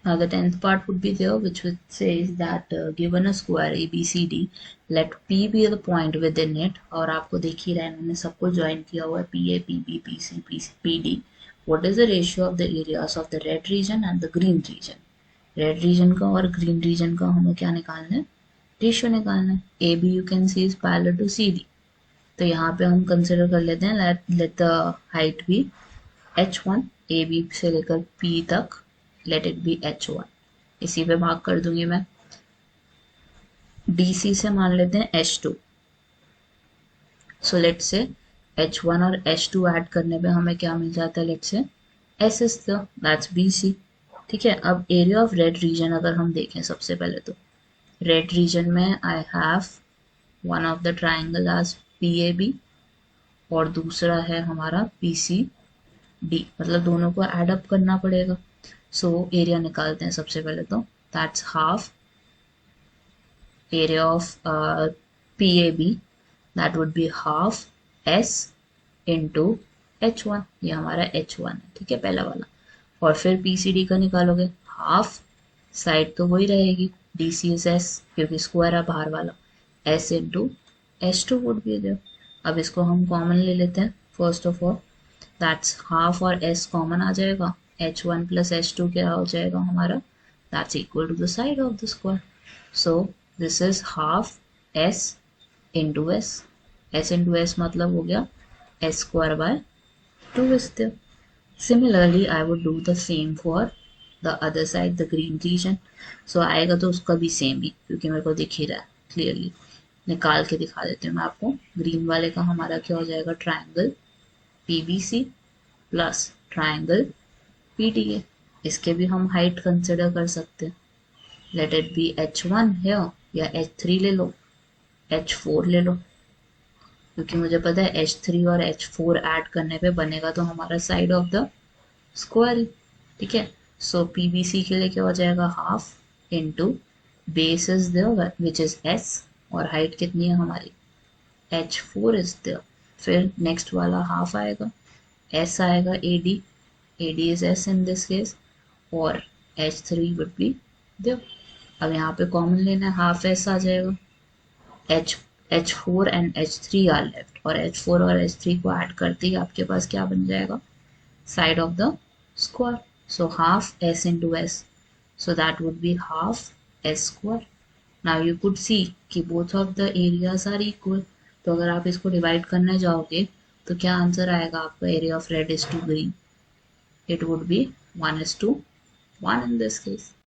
Now the 10th part would be there, which would says that given a square ABCD, let P be the point within it. और आपको देख ही रहा है मैंने सबको join किया हुआ है PA, PB, PC, PD. What is the ratio of the areas of the red region and the green region? Red region का और ग्रीन रीजन का हमें क्या निकालना है? रेशियो निकालना है. A B you can see is parallel to C D. तो यहाँ पे हम कंसिडर कर लेते हैं let the height be h1, A B से लेकर p तक लेट इट बी h1. इसी पे मार्क कर दूंगी मैं. DC से मान लेते हैं h2. सो लेट से h1 और h2 ऐड करने पे हमें क्या मिल जाता है? लेट से s इज दैट्स BC. ठीक है. अब एरिया ऑफ रेड रीजन अगर हम देखें सबसे पहले तो रेड रीजन में I have one of the triangle as PAB और दूसरा है हमारा PCD. मतलब दोनों को ऐड अप करना पड़ेगा. सो एरिया निकालते हैं सबसे पहले तो. That's half area of PAB, that would be half S into H1. ये हमारा H1 है. ठीक है, पहला वाला. और फिर PCD का निकालोगे हाफ साइड तो वही रहेगी DC इज S क्योंकि स्क्वायर है बाहर वाला. S into H2 would be there. अब इसको हम कॉमन ले लेते हैं. First of all that's half और S कॉमन आ जाएगा. H1 प्लस H2 क्या हो जाएगा हमारा? That's equal to the side of the square. So this is half S into S. S into S मतलब हो गया S square by 2 is there. Similarly, I would do the same for the other side, the green region. So आएगा तो उसका भी same ही क्योंकि मेरे को दिख ही रहा है क्लियरली. निकाल के दिखा देती हूँ मैं आपको. ग्रीन वाले का हमारा क्या हो जाएगा? Triangle PBC plus triangle PTA. इसके भी हम हाइट कंसिडर कर सकते हैं. लेट इट बी H1 है या H3 ले लो, H4 ले लो, क्योंकि मुझे पता है H3 और H4 ऐड करने पे बनेगा तो हमारा साइड ऑफ द स्क्वायर. ठीक है. सो PBC के लिए क्या हो जाएगा? Half into base is there which is S और हाइट कितनी है हमारी? H4 is there. फिर नेक्स्ट वाला हाफ आएगा, S आएगा AD is S in this case और H3 वुड बी देयर. अब यहाँ पे कॉमन लेना है, हाफ S आ जाएगा. H4 and H3 are left और H4 और H3 को ऐड करते ही आपके पास क्या बन जाएगा? Side of the square. So half S into S. So that would be half S square. Now you could see कि both of the areas are equal. तो अगर आप इसको डिवाइड करने जाओगे तो क्या आंसर आएगा आपका? Area of red is to green. It would be 1:1 in this case.